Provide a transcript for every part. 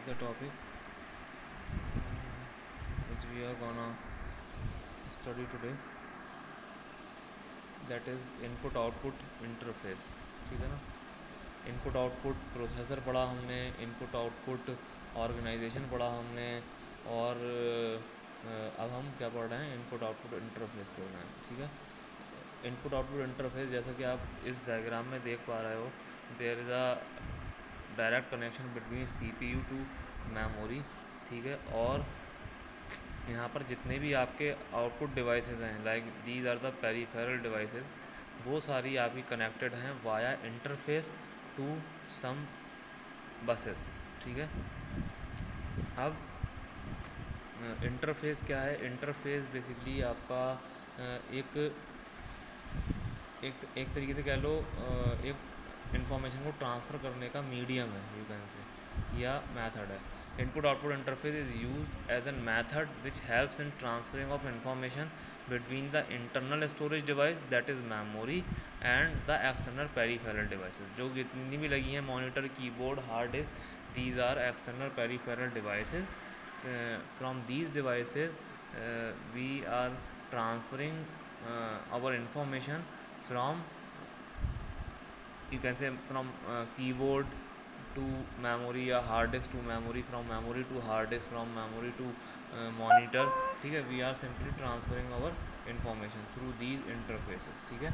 the topic which we are gonna study today, that is input output interface. ठीक है ना। Input output processor पढ़ा हमने, input output organisation पढ़ा हमने, और अब हम क्या पढ़ रहे हैं, इनपुट आउटपुट इंटरफेस पढ़ रहे हैं। ठीक है। इनपुट आउटपुट इंटरफेस जैसा कि आप इस डायग्राम में देख पा रहे हो, there is a direct connection between CPU to memory. ठीक है। और यहाँ पर जितने भी आपके आउटपुट डिवाइसेस हैं, like these are the peripheral devices, वो सारी आपकी कनेक्टेड हैं via interface to some buses. ठीक है। अब इंटरफेस क्या है? इंटरफेस बेसिकली आपका एक एक एक तरीके से कह लो, एक इंफॉर्मेशन को ट्रांसफ़र करने का मीडियम है, यू कैन से, या मेथड है। Input output interface is used as an method which helps in transferring of information between the internal storage device that is memory and the external peripheral devices. जो जितनी भी लगी हैं, monitor, keyboard, hard disk, these are external peripheral devices. From these devices we are transferring our information from, you can say, from keyboard to memory या hard disk to memory, from memory to hard disk, from memory to monitor। ठीक है। we are simply transferring our information through these interfaces। ठीक है।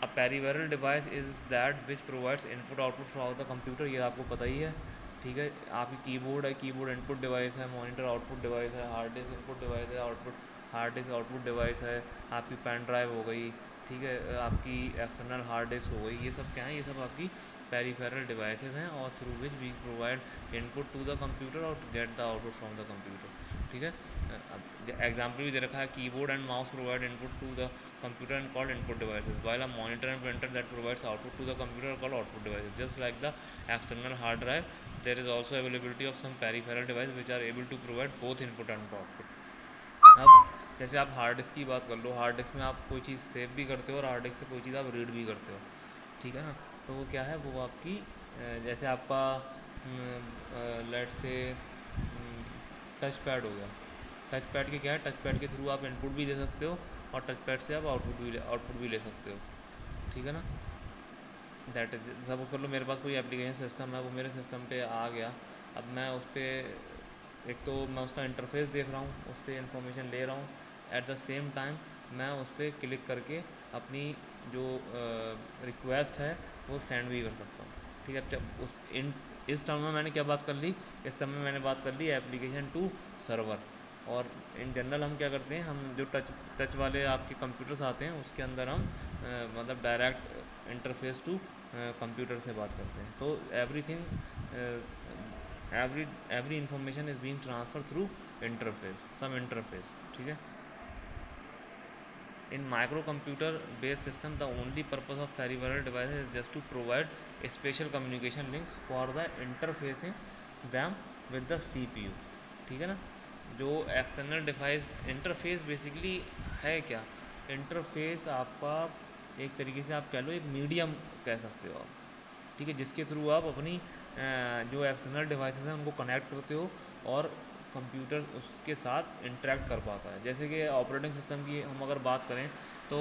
a peripheral device is that which provides input output for the computer, ये आपको पता ही है। ठीक है। आपकी कीबोर्ड है, कीबोर्ड इनपुट डिवाइस है, मॉनिटर आउटपुट डिवाइस है, हार्ड डिस्क इनपुट डिवाइस है, output hard disk output device है, आपकी पेन ड्राइव हो गई। ठीक है। आपकी एक्सटर्नल हार्ड डिस्क हो गई। ये सब क्या है? ये सब आपकी पेरिफेरल डिवाइसेस हैं, और through which we provide input to the computer और get the output from the computer. ठीक है। अब एग्जाम्पल भी दे रखा है, keyboard and mouse provide input to the computer and called input devices, while a monitor and printer that provides output to the computer are called output devices. Just like the external hard drive, there is also availability of some peripheral devices which are able to provide both input and output. अब जैसे आप hard disk की बात कर लो, hard disk में आप कोई चीज़ save भी करते हो और हार्ड डिस्क से कोई चीज़ आप रीड भी करते हो। ठीक है ना। तो वो क्या है? वो आपकी जैसे आपका लेट से टच पैड हो गया। टच पैड के क्या है? टच पैड के थ्रू आप इनपुट भी दे सकते हो और टच पैड से आप आउटपुट भी ले सकते हो। ठीक है ना। दैट इज, सपोज कर लो मेरे पास कोई एप्लीकेशन सिस्टम है, वो मेरे सिस्टम पे आ गया। अब मैं उस पर एक तो मैं उसका इंटरफेस देख रहा हूँ, उससे इन्फॉर्मेशन ले रहा हूँ, एट द सेम टाइम मैं उस पर क्लिक करके अपनी जो रिक्वेस्ट है वो सेंड भी कर सकता हूँ। ठीक है। जब इस टर्म में मैंने क्या बात कर ली? इस टर्म में मैंने बात कर ली एप्लीकेशन टू सर्वर। और इन जनरल हम क्या करते हैं, हम जो टच वाले आपके कंप्यूटर्स आते हैं उसके अंदर हम मतलब डायरेक्ट इंटरफेस टू कंप्यूटर से बात करते हैं। तो every information is being transfer through interface, some interface. ठीक है। In microcomputer based system, the only purpose of peripheral devices is just to provide a special communication links for the interfacing them with the CPU। ठीक है ना। जो external device interface basically है क्या? Interface आपका एक तरीके से आप कह लो एक मीडियम कह सकते हो आप। ठीक है। जिसके थ्रू आप अपनी जो एक्सटर्नल डिवाइसेस हैं उनको कनेक्ट करते हो और कंप्यूटर उसके साथ इंटरेक्ट कर पाता है। जैसे कि ऑपरेटिंग सिस्टम की हम अगर बात करें तो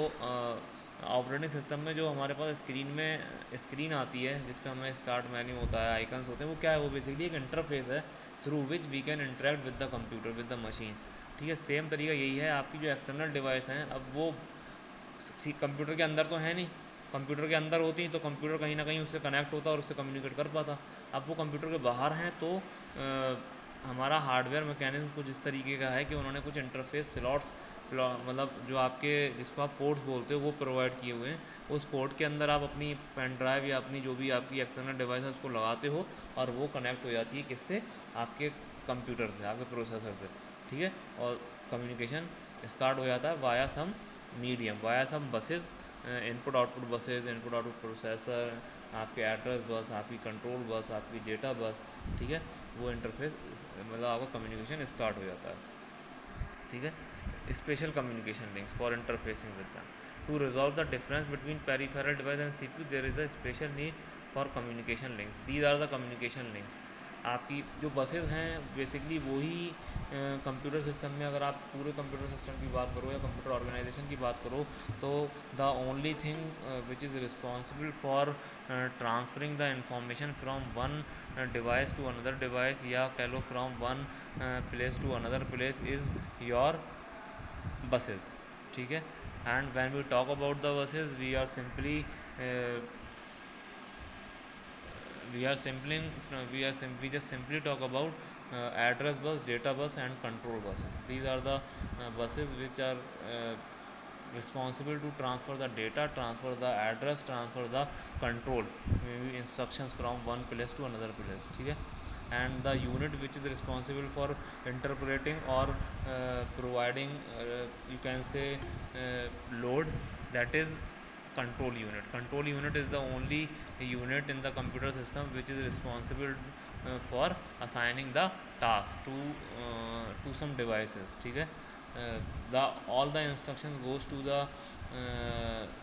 ऑपरेटिंग सिस्टम में जो हमारे पास स्क्रीन आती है जिस पे हमें स्टार्ट मेन्यू होता है, आइकन्स होते हैं, वो क्या है? वो बेसिकली एक इंटरफेस है through which we can interact with the computer, with the machine. ठीक है। सेम तरीका यही है। आपकी जो एक्सटर्नल डिवाइस हैं, अब वो कंप्यूटर के अंदर तो है नहीं, कंप्यूटर के अंदर होती तो कंप्यूटर कहीं ना कहीं उससे कनेक्ट होता और उससे कम्युनिकेट कर पाता। अब वो कंप्यूटर के बाहर हैं तो हमारा हार्डवेयर मैकेनिज्म कुछ इस तरीके का है कि उन्होंने कुछ इंटरफेस स्लॉट्स, मतलब जो आपके जिसको आप पोर्ट्स बोलते हो, वो प्रोवाइड किए हुए हैं। उस पोर्ट के अंदर आप अपनी पेन ड्राइव या अपनी जो भी आपकी एक्सटर्नल डिवाइस है उसको लगाते हो और वो कनेक्ट हो जाती है किससे? आपके कंप्यूटर से, आपके प्रोसेसर से। ठीक है। और कम्युनिकेशन स्टार्ट हो जाता है via some medium, via some buses, input output buses, input output processor, आपके एड्रेस बस, आपकी कंट्रोल बस, आपकी डेटा बस। ठीक है। वो इंटरफेस मतलब आपका कम्युनिकेशन स्टार्ट हो जाता है। ठीक है। Special communication links for interfacing with them to resolve the difference between peripheral device and CPU, there is a special need for communication links. These are the communication links. आपकी जो buses हैं basically वही computer system में, अगर आप पूरे computer system की बात करो या कंप्यूटर ऑर्गेनाइजेशन की बात करो, तो the only thing which is responsible for transferring the information from one device to another device, या कह लो from one place to another place, is your buses. ठीक है. And when we talk about the buses, uh, we just simply talk about address bus, data bus, and control buses. These are the buses which are responsible to transfer the data, transfer the address, transfer the control, maybe instructions from one place to another place. ठीक है. And the unit which is responsible for interpreting or providing, you can say, load, that is control unit. Control unit is the only unit in the computer system which is responsible for assigning the task to some devices. ठीक है. The all the instructions goes to the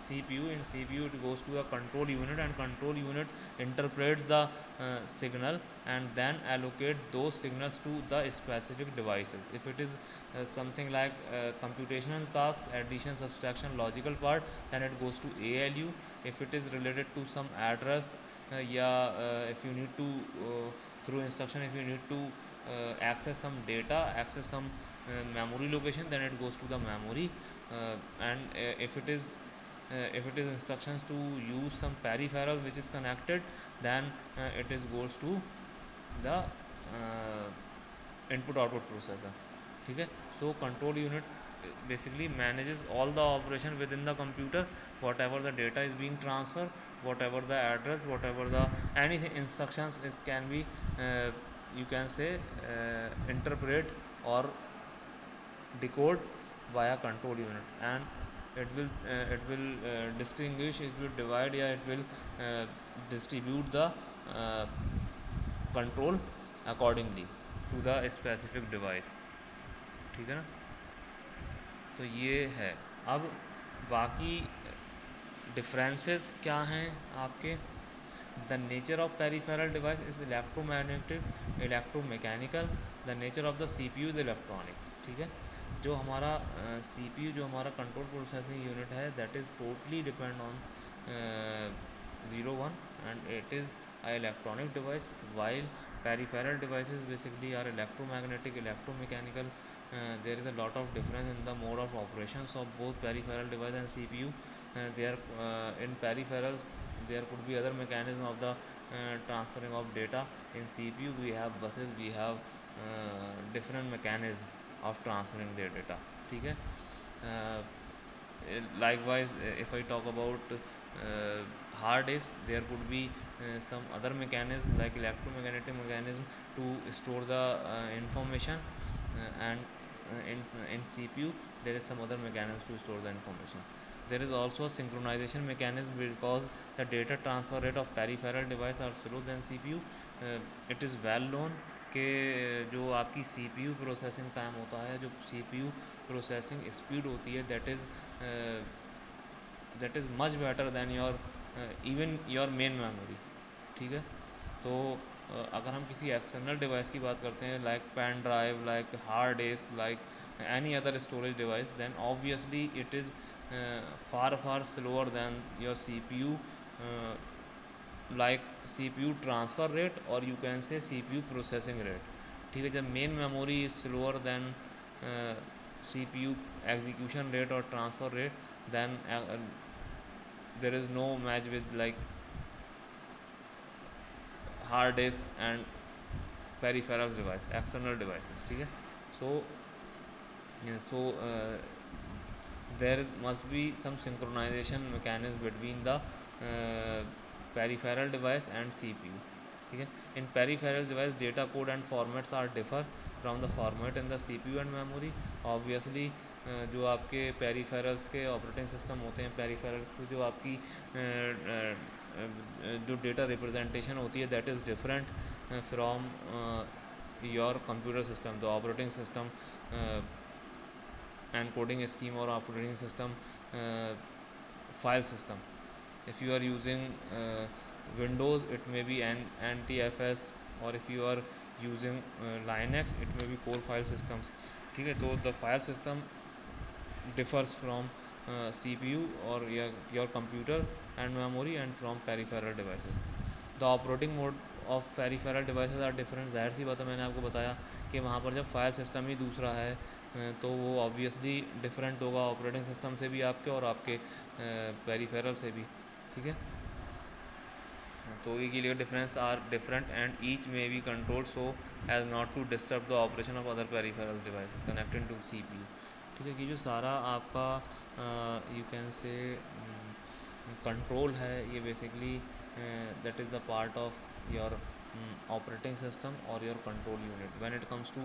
CPU. In CPU it goes to a control unit, and control unit interprets the signal and then allocate those signals to the specific devices. If it is something like computational tasks, addition, subtraction, logical part, then it goes to ALU. If it is related to some address, if you need to through instruction, if you need to access some data, access some memory location, then it goes to the memory. And if it is instructions to use some peripheral which is connected, then it is goes to the input output processor. ठीक है. So control unit basically manages all the operation within the computer, whatever the data is being transferred, whatever the address, whatever the anything instructions is can be you can say interpret or decode via control unit, and it will distinguish, it will divide, it will distribute the control accordingly to the specific device. ठीक है ना. तो ये है. अब बाकी differences क्या हैं आपके. The nature of peripheral device is electromagnetic, electromechanical. The nature of the CPU is electronic. ठीक है. जो हमारा CPU, जो हमारा कंट्रोल प्रोसेसिंग यूनिट है, that is totally depend on 01, and it is a electronic device, while peripheral devices basically are electromagnetic, electromechanical. There is a lot of difference in the mode of operations of both peripheral device and CPU. In peripherals there could be other mechanism of the transferring of data. In CPU we have buses, we have different mechanism of transferring their data. ठीक है. Likewise, if I talk about hard disk, there could be some other mechanism like electromagnetic mechanism to store the information, and in CPU there is some other mechanism to store the information. There is also a synchronization mechanism because the data transfer rate of peripheral device are slower than CPU. It is well known कि जो आपकी CPU processing time होता है, जो CPU processing speed होती है, that is much better than your even your main memory. ठीक है. तो अगर हम किसी एक्सटर्नल डिवाइस की बात करते हैं, like pen drive, like hard disk, like any other storage device, then obviously it is far slower than your CPU, like CPU transfer rate, or you can say CPU processing rate. ठीक है. जब main memory is slower then CPU execution rate or transfer rate, then there is no match with like hard disk and peripheral device, external devices. ठीक है. So there must be some synchronization mechanism between the peripheral device and CPU. ठीक है. In peripheral device, data code and formats are differ from the format in the CPU and memory. Obviously जो आपके peripherals के operating system होते हैं, peripherals की जो आपकी जो डेटा रिप्रेजेंटेशन होती है, that is different from your computer system. The operating system encoding scheme or operating system file system. If you are using Windows, it may be NTFS और if you are using Linux it may be core file systems, ठीक है। तो the file system differs from CPU or your computer and memory and from peripheral devices. The operating mode of peripheral devices are different. ज़ाहिर सी बात है, मैंने आपको बताया कि वहाँ पर जब फाइल सिस्टम ही दूसरा है तो वो ऑब्वियसली डिफरेंट होगा ऑपरेटिंग सिस्टम से भी आपके और आपके पेरिफेरल से भी, ठीक है। तो ये clear difference are different and each may be control so as not to disturb the operation of other peripheral devices connected to CPU, ठीक है। कि जो सारा आपका यू कैन से कंट्रोल है, ये basically that is the part of your operating system or your control unit. When it comes to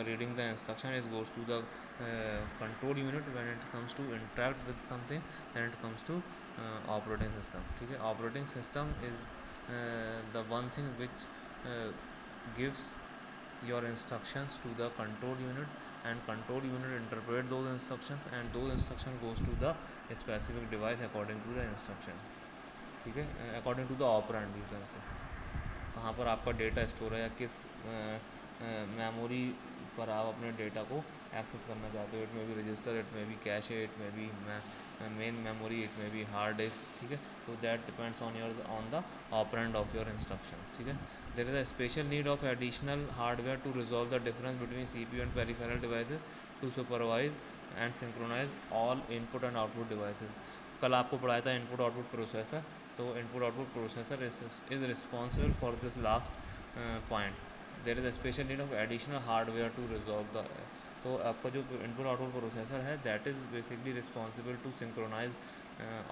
reading the instruction, it goes to the control unit. When it comes to interact with something, then it comes to operating system, ठीक है। operating system is the one thing which gives your instructions to the control unit, and control unit interpret those instructions, and those instruction goes to the specific device according to the instruction, ठीक है, according to the operand you can say, कहाँ पर आपका data store है या किस memory पर आप अपने डेटा को एक्सेस करना चाहते हो। इट में भी रजिस्टर, इट में भी कैश, इट में भी मेन मेमोरी, इट में भी हार्ड डिस्क, ठीक है। तो that depends on the operand of your instruction, ठीक है। There is a special need of additional hardware to resolve the difference between CPU and peripheral devices to supervise and synchronize all input and output devices. कल आपको पढ़ाया था input output processor, तो input output processor is responsible for this last point. There is a special need of additional hardware to resolve the, तो आपका जो input output processor है that is basically responsible to synchronize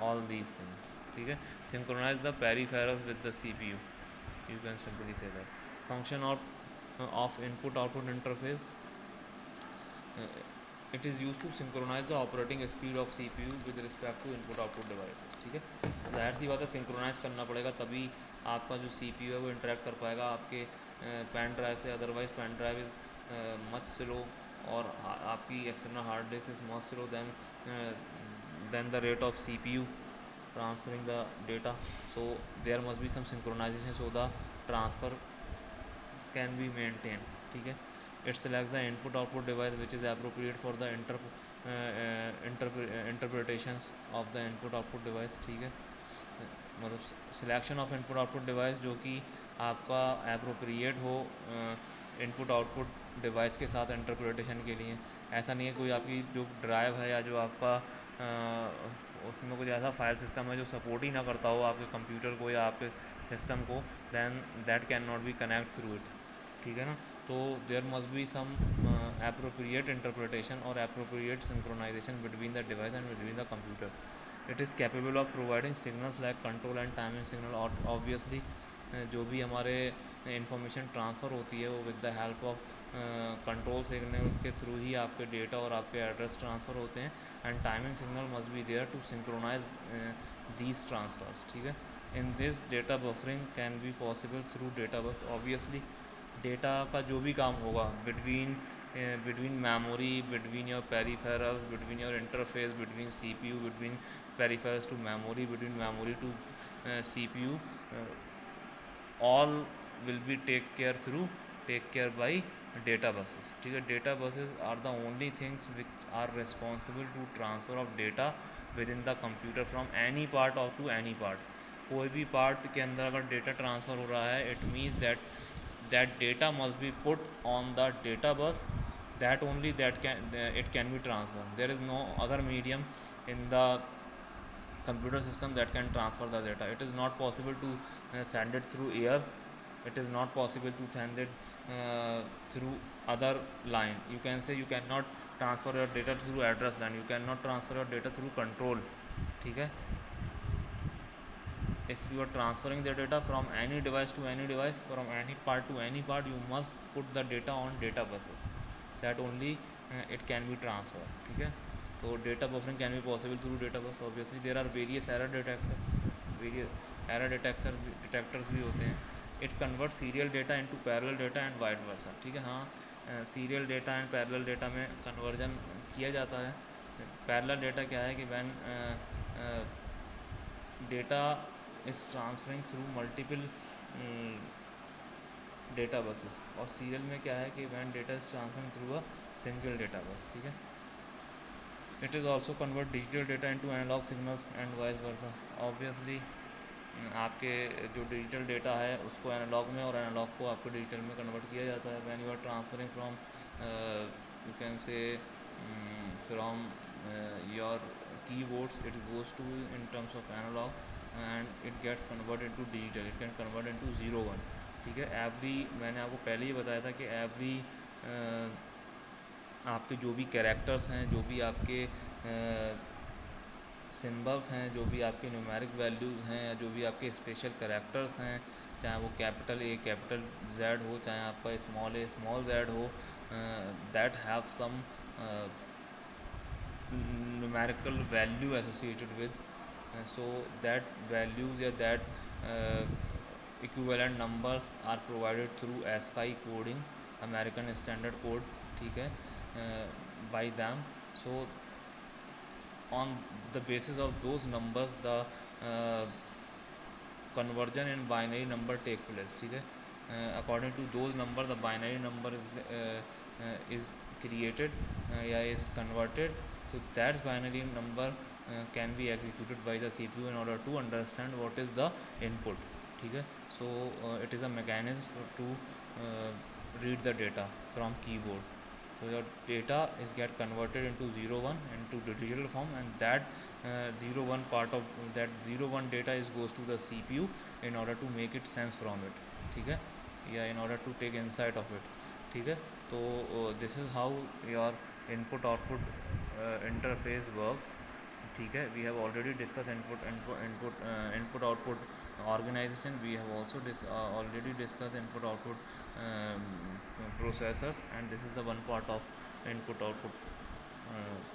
all these things, ठीक है। Synchronize the peripherals with the CPU, you can simply say that. Function of input output interface, it is used to synchronize the operating speed of CPU with respect to input output devices, ठीक है। ज़ाहिर सी बात है synchronise करना पड़ेगा, तभी आपका जो CPU है वो इंटरेक्ट कर पाएगा आपके पेन ड्राइव से। Otherwise pen drive is much slow और आपकी external hard disk is much slow then the rate of CPU transferring the data, so there must be some synchronization so the transfer can be maintained, ठीक है। it selects the input output device which is appropriate for the interpretations of the input output device, ठीक है। मतलब selection of input output device जो कि आपका appropriate हो input output device के साथ इंटरप्रिटेशन के लिए। ऐसा नहीं है कोई आपकी जो ड्राइव है या जो आपका उसमें कुछ ऐसा फाइल सिस्टम है जो सपोर्ट ही ना करता हो आपके कंप्यूटर को या आपके सिस्टम को, then that can not be connect through it, ठीक है ना। तो there must be some appropriate interpretation और appropriate synchronisation between the device and between the computer. It is capable of providing signals like control and timing signal, और obviously जो भी हमारे information transfer होती है वो with the help of control signals के through ही आपके डेटा और आपके एड्रेस ट्रांसफ़र होते हैं। And timing signal must be there to synchronise these transfers, ठीक है। In this data buffering can be possible through data bus. Obviously data का जो भी काम होगा between memory, between your peripherals, between your interface, between CPU, between peripherals to memory, between memory to CPU, all will be take care by data buses, ठीक है। data buses are the only things which are responsible to transfer of data within the computer from any part or to any part। कोई भी part के अंदर अगर data transfer हो रहा है, it means that data must be put on the data bus, that only it can be transferred. There is no other medium in the computer system that can transfer the data. It is not possible to send it through air, it is not possible to send it through other line. You can say you cannot transfer your data through address line, you cannot transfer your data through control, ठीक है। if you are transferring the data from any device to any device, from any part to any part, you must put the data on data buses, that only it can be transferred, ठीक है। तो data buffering can be possible through data bus. Obviously there are various error detectors भी होते हैं। it converts serial data into parallel data and vice versa, ठीक है। हाँ, serial data and parallel data में conversion किया जाता है। parallel data क्या है कि when data is transferring through multiple data buses, और सीरियल में क्या है कि when data is transferring through a single data bus, ठीक है। It is also convert digital data into analogue signals and vice versa. Obviously आपके जो digital data है उसको एनालॉग में और एनालॉग को आपको डिजिटल में कन्वर्ट किया जाता है। When you are transferring from you can say from your keyboards, it goes to in terms of analogue and it gets converted to digital, it can convert into 0 1, ठीक है। Every, मैंने आपको पहले ही बताया था कि एवरी आपके जो भी कैरेक्टर्स हैं, जो भी आपके सिंबल्स हैं, जो भी आपके न्यूमेरिक वैल्यूज़ हैं, या जो भी आपके स्पेशल कैरेक्टर्स हैं, चाहे वो कैपिटल ए कैपिटल जेड हो, चाहे आपका स्मॉल ए स्मॉल जेड हो, that have some numerical value associated with, so that values या that equivalent numbers are provided through ASCII coding, American Standard Code, ठीक है, by them. So on the basis of those numbers the conversion in binary number take place, ठीक है। according to those number the binary number is created या is converted, so that binary number can be executed by the CPU in order to understand what is the input, ठीक है। so it is a mechanism to read the data from keyboard. So your data is get converted into 0 1 into the digital form, and that 0 1 part of that 0 1 data is goes to the CPU in order to make it sense from it, ठीक है, या in order to take insight of it, ठीक है। तो this is how your input output interface works, ठीक है। we have already discussed input output organization. We have also already discussed input output processors, and this is the one part of input output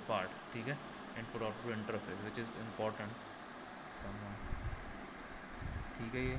part, ठीक है, input output interface which is important somehow, ठीक है ये।